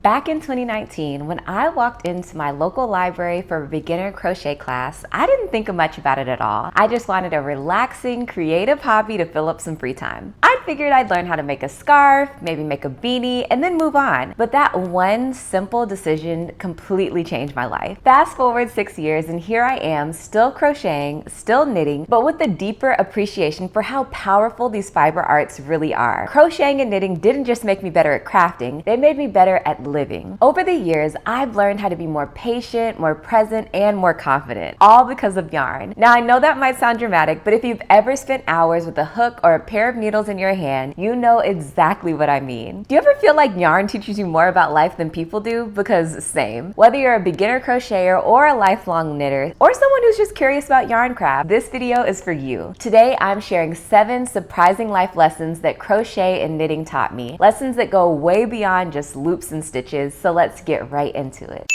Back in 2019, when I walked into my local library for a beginner crochet class, I didn't think much about it at all. I just wanted a relaxing, creative hobby to fill up some free time. I figured I'd learn how to make a scarf, maybe make a beanie, and then move on. But that one simple decision completely changed my life. Fast forward 6 years and here I am, still crocheting, still knitting, but with a deeper appreciation for how powerful these fiber arts really are. Crocheting and knitting didn't just make me better at crafting, they made me better at living. Over the years, I've learned how to be more patient, more present, and more confident, all because of yarn. Now, I know that might sound dramatic, but if you've ever spent hours with a hook or a pair of needles in your hand, you know exactly what I mean. Do you ever feel like yarn teaches you more about life than people do? Because same. Whether you're a beginner crocheter or a lifelong knitter, or someone who's just curious about yarn craft, this video is for you. Today, I'm sharing 7 surprising life lessons that crochet and knitting taught me. Lessons that go way beyond just loops and stitches. So let's get right into it.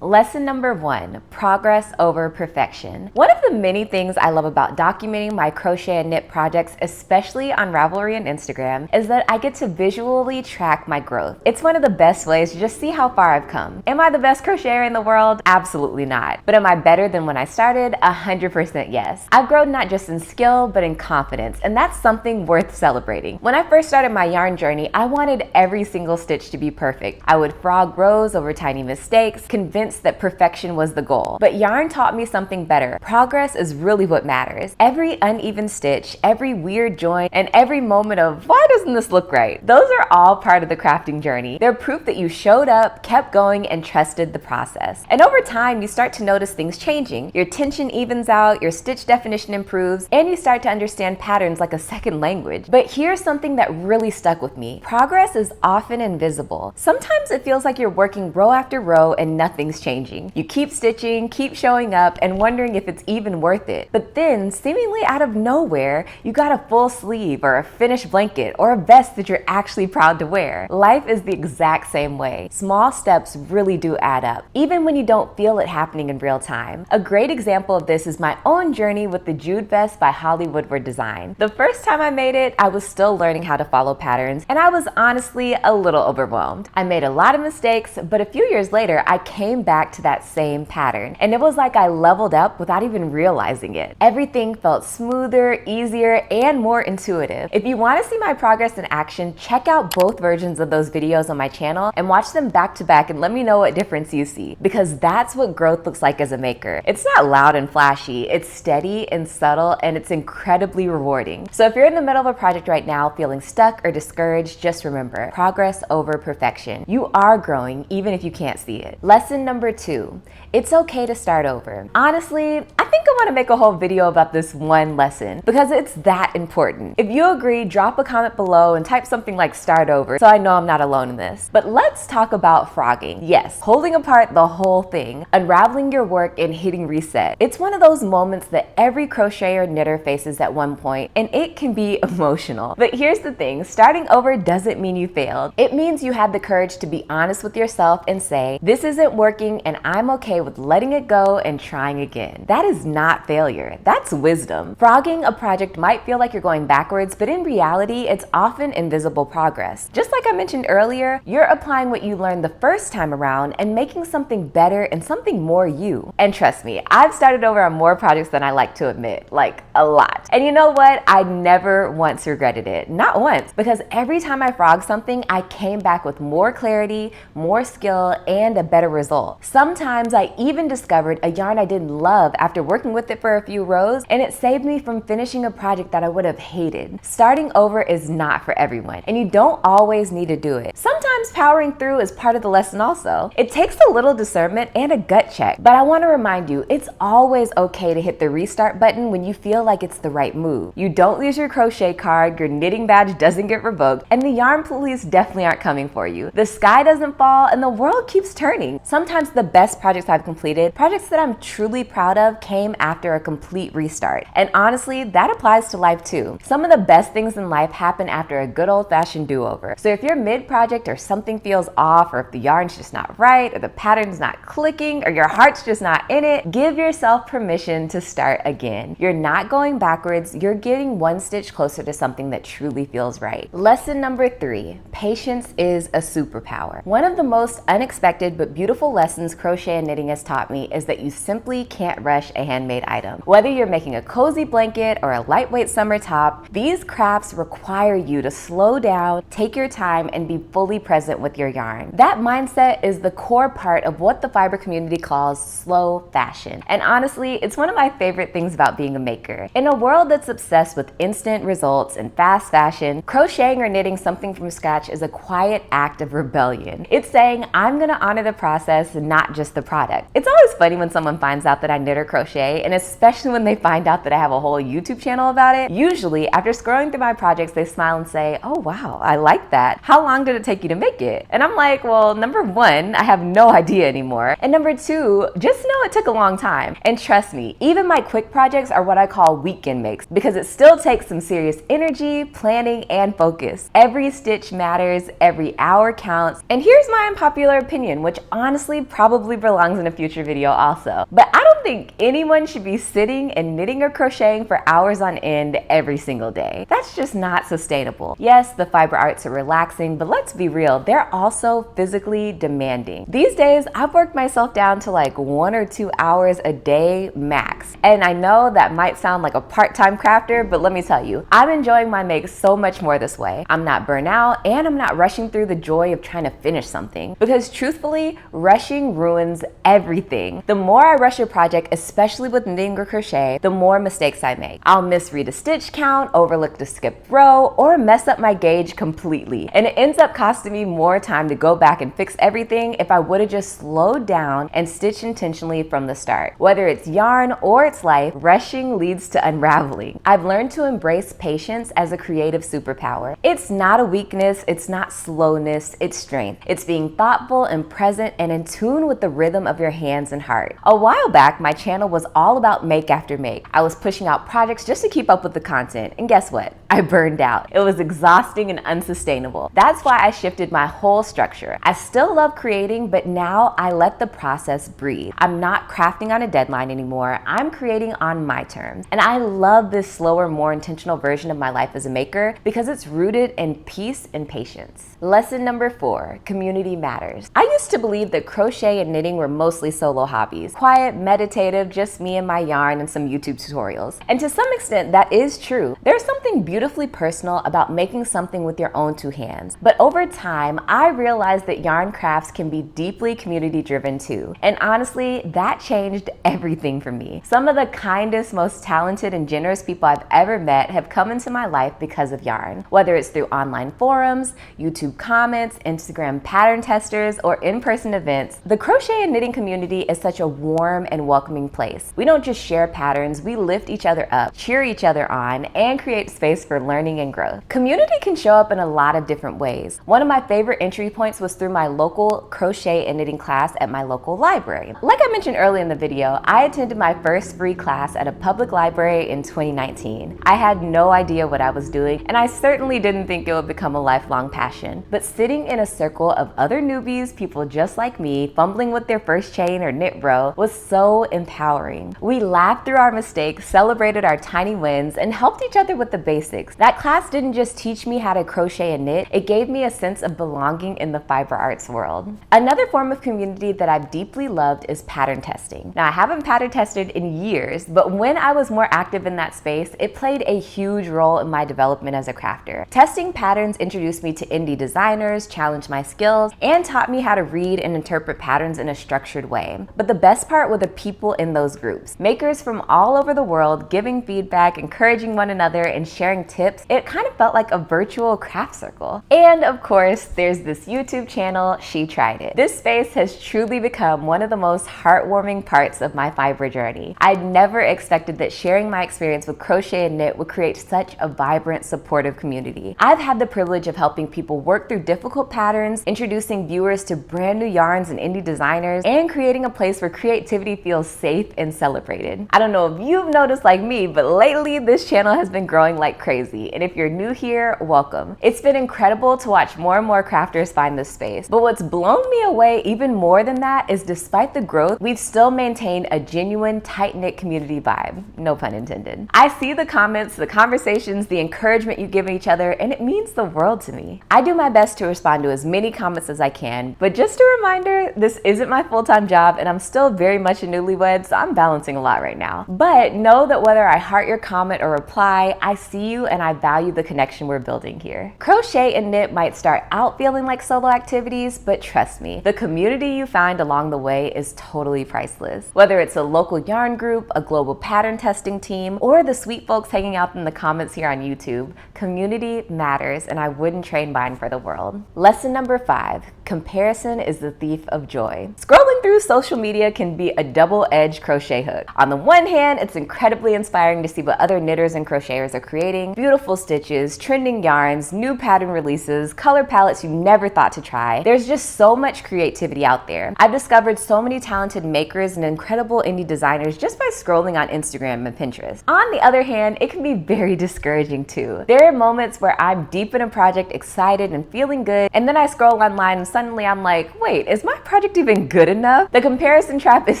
Lesson number 1, progress over perfection. One of the many things I love about documenting my crochet and knit projects, especially on Ravelry and Instagram, is that I get to visually track my growth. It's one of the best ways to just see how far I've come. Am I the best crocheter in the world? Absolutely not. But am I better than when I started? 100% yes. I've grown not just in skill, but in confidence, and that's something worth celebrating. When I first started my yarn journey, I wanted every single stitch to be perfect. I would frog rows over tiny mistakes, convinced that perfection was the goal. But yarn taught me something better. Progress is really what matters. Every uneven stitch, every weird joint, and every moment of, why doesn't this look right? Those are all part of the crafting journey. They're proof that you showed up, kept going, and trusted the process. And over time, you start to notice things changing. Your tension evens out, your stitch definition improves, and you start to understand patterns like a second language. But here's something that really stuck with me. Progress is often invisible. Sometimes it feels like you're working row after row and nothing's changing. You keep stitching, keep showing up, and wondering if it's even worth it. But then, seemingly out of nowhere, you got a full sleeve or a finished blanket or a vest that you're actually proud to wear. Life is the exact same way. Small steps really do add up, even when you don't feel it happening in real time. A great example of this is my own journey with the Jude vest by Holly Woodward Design. The first time I made it, I was still learning how to follow patterns, and I was honestly a little overwhelmed. I made a lot of mistakes, but a few years later, I came back to that same pattern, and it was like I leveled up without even realizing it. Everything felt smoother, easier, and more intuitive. If you want to see my progress in action, check out both versions of those videos on my channel and watch them back to back and let me know what difference you see, because that's what growth looks like as a maker. It's not loud and flashy, it's steady and subtle, and it's incredibly rewarding. So if you're in the middle of a project right now feeling stuck or discouraged, just remember, progress over perfection. You are growing even if you can't see it. Lesson number 2, it's okay to start over. Honestly, I think I want to make a whole video about this one lesson because it's that important. If you agree, drop a comment below and type something like start over so I know I'm not alone in this. But let's talk about frogging. Yes, holding apart the whole thing, unraveling your work and hitting reset. It's one of those moments that every crocheter knitter faces at one point, and it can be emotional. But here's the thing, starting over doesn't mean you failed. It means you had the courage to be honest with yourself and say, this isn't working and I'm okay with letting it go and trying again. That is not failure, that's wisdom. Frogging a project might feel like you're going backwards, but in reality, it's often invisible progress. Just like I mentioned earlier, you're applying what you learned the first time around and making something better and something more you. And trust me, I've started over on more projects than I like to admit, like a lot. And you know what? I never once regretted it, not once, because every time I frogged something, I came back with more clarity, more skill, and a better result. Sometimes I even discovered a yarn I didn't love after working with it for a few rows, and it saved me from finishing a project that I would have hated. Starting over is not for everyone, and you don't always need to do it. Sometimes powering through is part of the lesson also. It takes a little discernment and a gut check, but I want to remind you, it's always okay to hit the restart button when you feel like it's the right move. You don't lose your crochet card, your knitting badge doesn't get revoked, and the yarn police definitely aren't coming for you. The sky doesn't fall, and the world keeps turning. Sometimes Sometimes the best projects I've completed, projects that I'm truly proud of, came after a complete restart. And honestly, that applies to life too. Some of the best things in life happen after a good old-fashioned do-over. So if you're mid-project or something feels off, or if the yarn's just not right, or the pattern's not clicking, or your heart's just not in it, give yourself permission to start again. You're not going backwards, you're getting one stitch closer to something that truly feels right. Lesson number 3, patience is a superpower. One of the most unexpected but beautiful lessons crochet and knitting has taught me is that you simply can't rush a handmade item. Whether you're making a cozy blanket or a lightweight summer top, these crafts require you to slow down, take your time, and be fully present with your yarn. That mindset is the core part of what the fiber community calls slow fashion. And honestly, it's one of my favorite things about being a maker. In a world that's obsessed with instant results and fast fashion, crocheting or knitting something from scratch is a quiet act of rebellion. It's saying, I'm gonna honor the process, not just the product. It's always funny when someone finds out that I knit or crochet, and especially when they find out that I have a whole YouTube channel about it. Usually, after scrolling through my projects, they smile and say, oh wow, I like that. How long did it take you to make it? And I'm like, well, number 1, I have no idea anymore. And number 2, just know it took a long time. And trust me, even my quick projects are what I call weekend makes, because it still takes some serious energy, planning, and focus. Every stitch matters, every hour counts. And here's my unpopular opinion, which honestly probably belongs in a future video also. But I don't think anyone should be sitting and knitting or crocheting for hours on end every single day. That's just not sustainable. Yes, the fiber arts are relaxing, but let's be real, they're also physically demanding. These days, I've worked myself down to like 1 or 2 hours a day max. And I know that might sound like a part-time crafter, but let me tell you, I'm enjoying my makes so much more this way. I'm not burnt out, and I'm not rushing through the joy of trying to finish something. Because truthfully, rushing ruins everything. The more I rush a project, especially with knitting or crochet, the more mistakes I make. I'll misread a stitch count, overlook the skipped row, or mess up my gauge completely. And it ends up costing me more time to go back and fix everything if I would have just slowed down and stitched intentionally from the start. Whether it's yarn or it's life, rushing leads to unraveling. I've learned to embrace patience as a creative superpower. It's not a weakness, it's not slowness, it's strength. It's being thoughtful and present and in tune with the rhythm of your hands and heart. A while back, my channel was all about make after make. I was pushing out projects just to keep up with the content, and guess what? I burned out. It was exhausting and unsustainable. That's why I shifted my whole structure. I still love creating, but now I let the process breathe. I'm not crafting on a deadline anymore. I'm creating on my terms. And I love this slower, more intentional version of my life as a maker because it's rooted in peace and patience. Lesson number 4, community matters. I used to believe that crochet and knitting were mostly solo hobbies. Quiet, meditative, just me and my yarn and some YouTube tutorials. And to some extent, that is true. There's something beautifully personal about making something with your own 2 hands. But over time, I realized that yarn crafts can be deeply community driven too. And honestly, that changed everything for me. Some of the kindest, most talented and generous people I've ever met have come into my life because of yarn. Whether it's through online forums, YouTube comments, Instagram pattern testers, or in-person events, the crochet and knitting community is such a warm and welcoming place. We don't just share patterns, we lift each other up, cheer each other on, and create space for learning and growth. Community can show up in a lot of different ways. One of my favorite entry points was through my local crochet and knitting class at my local library. Like I mentioned earlier in the video, I attended my first free class at a public library in 2019. I had no idea what I was doing, and I certainly didn't think it would become a lifelong passion. But sitting in a circle of other newbies, people just like me, fumbling with their first chain or knit row, was so empowering. We laughed through our mistakes, celebrated our tiny wins, and helped each other with the basics. That class didn't just teach me how to crochet and knit, it gave me a sense of belonging in the fiber arts world. Another form of community that I've deeply loved is pattern testing. Now, I haven't pattern tested in years, but when I was more active in that space, it played a huge role in my development as a crafter. Testing patterns introduced me to indie designers, challenged my skills, and taught me how to read and interpret patterns in a structured way. But the best part were the people in those groups. Makers from all over the world giving feedback, encouraging one another, and sharing tips. It kind of felt like a virtual craft circle. And of course, there's this YouTube channel, She Tried It. This space has truly become one of the most heartwarming parts of my fiber journey. I'd never expected that sharing my experience with crochet and knit would create such a vibrant, supportive community. I've had the privilege of helping people work through difficult patterns, introducing viewers to brand new yarns and indie designers and creating a place where creativity feels safe and celebrated. I don't know if you've noticed like me, but lately this channel has been growing like crazy. And if you're new here, welcome. It's been incredible to watch more and more crafters find this space. But what's blown me away even more than that is despite the growth, we've still maintained a genuine, tight-knit community vibe. No pun intended. I see the comments, the conversations, the encouragement you give each other, and it means the world to me. I do my best to respond to as many comments as I can, but just a reminder, this isn't my full-time job and I'm still very much a newlywed, so I'm balancing a lot right now. But know that whether I heart your comment or reply, I see you and I value the connection we're building here. Crochet and knit might start out feeling like solo activities, but trust me, the community you find along the way is totally priceless. Whether it's a local yarn group, a global pattern testing team, or the sweet folks hanging out in the comments here on YouTube, community matters and I wouldn't trade mine for the world. Lesson number 5, comparison is the thief of joy. Scrolling through social media can be a double-edged crochet hook. On the one hand, it's incredibly inspiring to see what other knitters and crocheters are creating. Beautiful stitches, trending yarns, new pattern releases, color palettes you never thought to try. There's just so much creativity out there. I've discovered so many talented makers and incredible indie designers just by scrolling on Instagram and Pinterest. On the other hand, it can be very discouraging too. There are moments where I'm deep in a project, excited and feeling good, and then I scroll online and suddenly I'm like, wait, is my project even good enough? The comparison trap is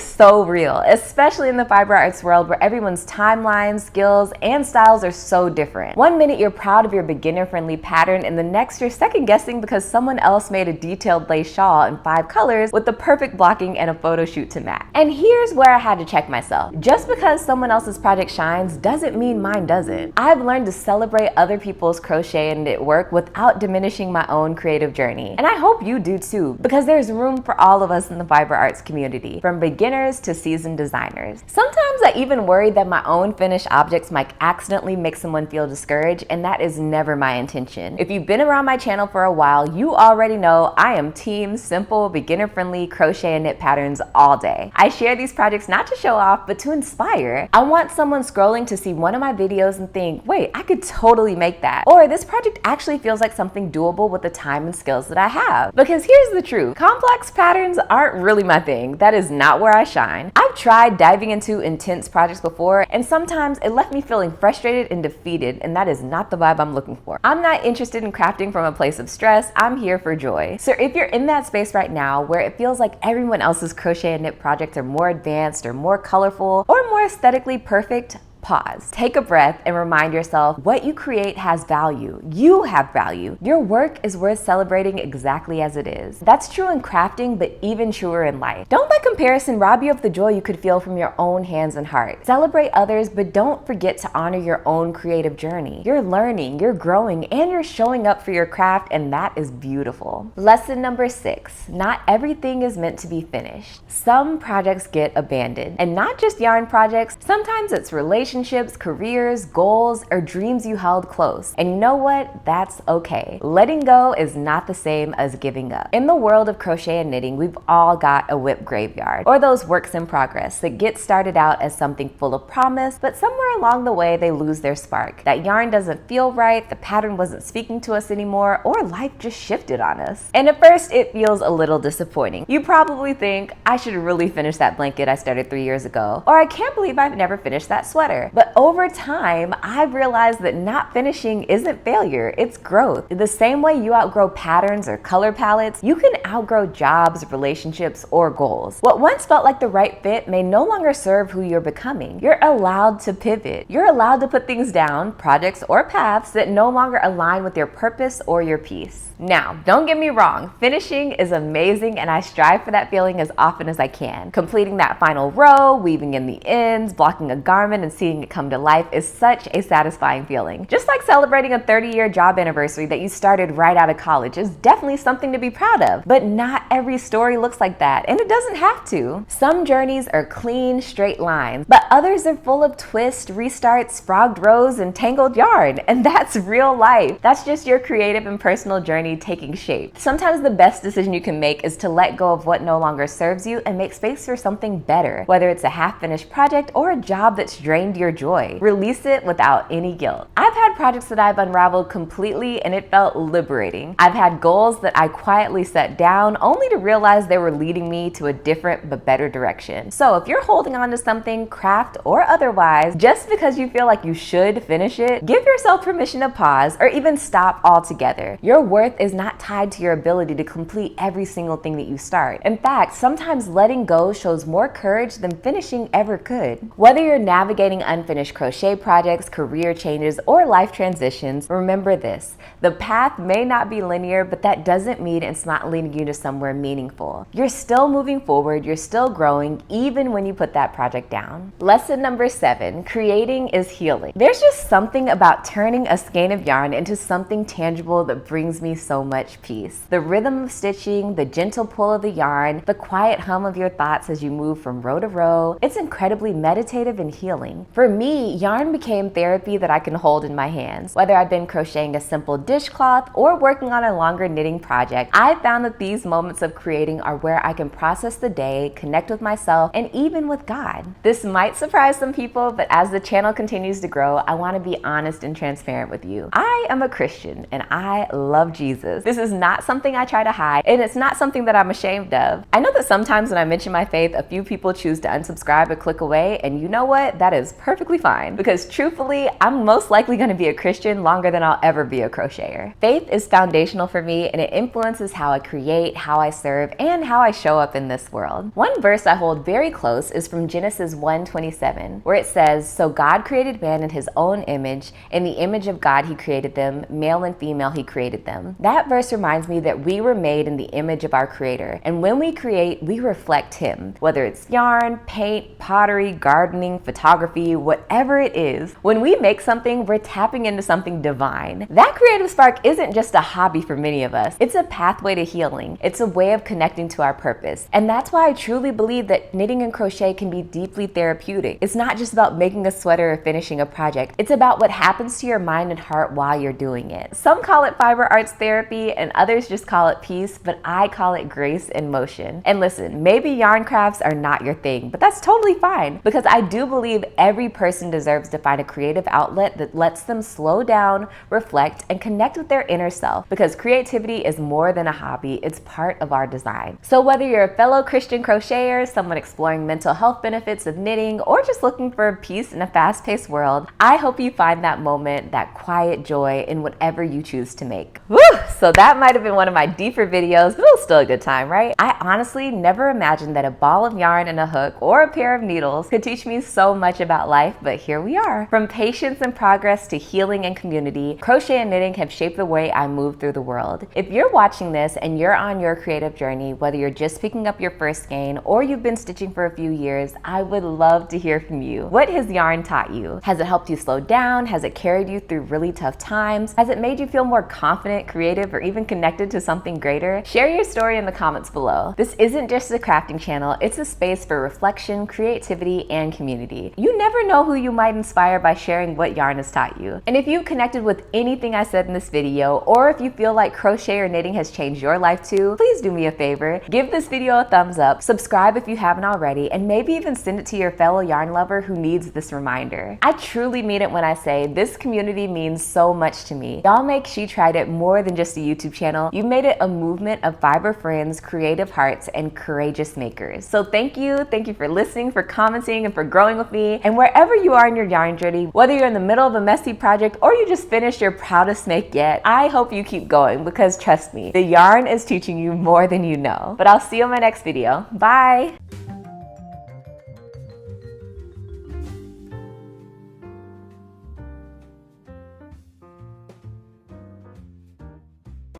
so real, especially in the fiber arts world where everyone's timelines, skills, and styles are so different. One minute you're proud of your beginner-friendly pattern, and the next you're second-guessing because someone else made a detailed lace shawl in 5 colors with the perfect blocking and a photo shoot to match. And here's where I had to check myself. Just because someone else's project shines doesn't mean mine doesn't. I've learned to celebrate other people's crochet and knit work without diminishing my own creative journey. And I hope you do too, because there's room for all of us in the fiber arts community, from beginners to seasoned designers. Sometimes I even worry that my own finished objects might accidentally make someone feel discouraged, and that is never my intention. If you've been around my channel for a while, you already know I am team simple, beginner-friendly crochet and knit patterns all day. I share these projects not to show off, but to inspire. I want someone scrolling to see one of my videos and think, wait, I could totally make that. Or this project actually feels like something doable with the time and skills that I have. Because here's the truth, complex patterns aren't really my thing. That is not where I shine. I've tried diving into intense projects before, and sometimes it left me feeling frustrated and defeated, and that is not the vibe I'm looking for. I'm not interested in crafting from a place of stress. I'm here for joy. So if you're in that space right now where it feels like everyone else's crochet and knit projects are more advanced or more colorful or more aesthetically perfect, pause, take a breath, and remind yourself what you create has value. You have value. Your work is worth celebrating exactly as it is. That's true in crafting, but even truer in life. Don't let comparison rob you of the joy you could feel from your own hands and heart. Celebrate others, but don't forget to honor your own creative journey. You're learning, you're growing, and you're showing up for your craft, and that is beautiful. Lesson number 6, not everything is meant to be finished. Some projects get abandoned, and not just yarn projects. Sometimes it's relationships, careers, goals, or dreams you held close. And you know what? That's okay. Letting go is not the same as giving up. In the world of crochet and knitting, we've all got a WIP graveyard, or those works in progress that get started out as something full of promise, but somewhere along the way they lose their spark. That yarn doesn't feel right, the pattern wasn't speaking to us anymore, or life just shifted on us. And at first it feels a little disappointing. You probably think, I should really finish that blanket I started 3 years ago, or I can't believe I've never finished that sweater. But over time, I've realized that not finishing isn't failure, it's growth. The same way you outgrow patterns or color palettes, you can outgrow jobs, relationships, or goals. What once felt like the right fit may no longer serve who you're becoming. You're allowed to pivot. You're allowed to put things down, projects or paths that no longer align with your purpose or your peace. Now, don't get me wrong, finishing is amazing and I strive for that feeling as often as I can. Completing that final row, weaving in the ends, blocking a garment and seeing it come to life is such a satisfying feeling. Just like celebrating a 30-year job anniversary that you started right out of college is definitely something to be proud of. But not every story looks like that, and it doesn't have to. Some journeys are clean, straight lines, but others are full of twists, restarts, frogged rows, and tangled yarn, and that's real life. That's just your creative and personal journey taking shape. Sometimes the best decision you can make is to let go of what no longer serves you and make space for something better, whether it's a half-finished project or a job that's drained your joy. Release it without any guilt. I've had projects that I've unraveled completely and it felt liberating. I've had goals that I quietly set down only to realize they were leading me to a different but better direction. So if you're holding on to something, craft or otherwise, just because you feel like you should finish it, give yourself permission to pause or even stop altogether. Your worth is not tied to your ability to complete every single thing that you start. In fact, sometimes letting go shows more courage than finishing ever could. Whether you're navigating unfinished crochet projects, career changes, or life transitions, remember this: the path may not be linear, but that doesn't mean it's not leading you to somewhere meaningful. You're still moving forward, you're still growing, even when you put that project down. Lesson number 7, creating is healing. There's just something about turning a skein of yarn into something tangible that brings me so much peace. The rhythm of stitching, the gentle pull of the yarn, the quiet hum of your thoughts as you move from row to row, it's incredibly meditative and healing. For me, yarn became therapy that I can hold in my hands. Whether I've been crocheting a simple dishcloth or working on a longer knitting project, I found that these moments of creating are where I can process the day, connect with myself, and even with God. This might surprise some people, but as the channel continues to grow, I want to be honest and transparent with you. I am a Christian and I love Jesus. This is not something I try to hide, and it's not something that I'm ashamed of. I know that sometimes when I mention my faith, a few people choose to unsubscribe or click away, and you know what? That is perfectly fine, because truthfully, I'm most likely going to be a Christian longer than I'll ever be a crocheter. Faith is foundational for me, and it influences how I create, how I serve, and how I show up in this world. One verse I hold very close is from Genesis 1:27, where it says, "So God created man in his own image. In the image of God he created them, male and female he created them." That verse reminds me that we were made in the image of our Creator, and when we create, we reflect Him. Whether it's yarn, paint, pottery, gardening, photography, whatever it is, when we make something, we're tapping into something divine. That creative spark isn't just a hobby for many of us. It's a pathway to healing. It's a way of connecting to our purpose. And that's why I truly believe that knitting and crochet can be deeply therapeutic. It's not just about making a sweater or finishing a project. It's about what happens to your mind and heart while you're doing it. Some call it fiber arts therapy and others just call it peace, but I call it grace in motion. And listen, maybe yarn crafts are not your thing, but that's totally fine, because I do believe every person deserves to find a creative outlet that lets them slow down, reflect, and connect with their inner self, because creativity is more than a hobby, it's part of our design. So whether you're a fellow Christian crocheter, someone exploring mental health benefits of knitting, or just looking for peace in a fast-paced world, I hope you find that moment, that quiet joy in whatever you choose to make. Woo! So that might have been one of my deeper videos, but it was still a good time, right? I honestly never imagined that a ball of yarn and a hook or a pair of needles could teach me so much about life, but here we are. From patience and progress to healing and community, crochet and knitting have shaped the way I move through the world. If you're watching this and you're on your creative journey, whether you're just picking up your first skein or you've been stitching for a few years, I would love to hear from you. What has yarn taught you? Has it helped you slow down? Has it carried you through really tough times? Has it made you feel more confident, creative, or even connected to something greater? Share your story in the comments below. This isn't just a crafting channel, it's a space for reflection, creativity, and community. You never know who you might inspire by sharing what yarn has taught you. And if you've connected with anything I said in this video, or if you feel like crochet or knitting has changed your life too, please do me a favor. Give this video a thumbs up, subscribe if you haven't already, and maybe even send it to your fellow yarn lover who needs this reminder. I truly mean it when I say this community means so much to me. Y'all make She Tried It more than just a YouTube channel. You made it a movement of fiber friends, creative hearts, and courageous makers. So thank you for listening, for commenting, and for growing with me. And wherever you are in your yarn journey, whether you're in the middle of a messy project or you just finished your proudest make yet, I hope you keep going, because trust me, the yarn is teaching you more than you know. But I'll see you in my next video. Bye!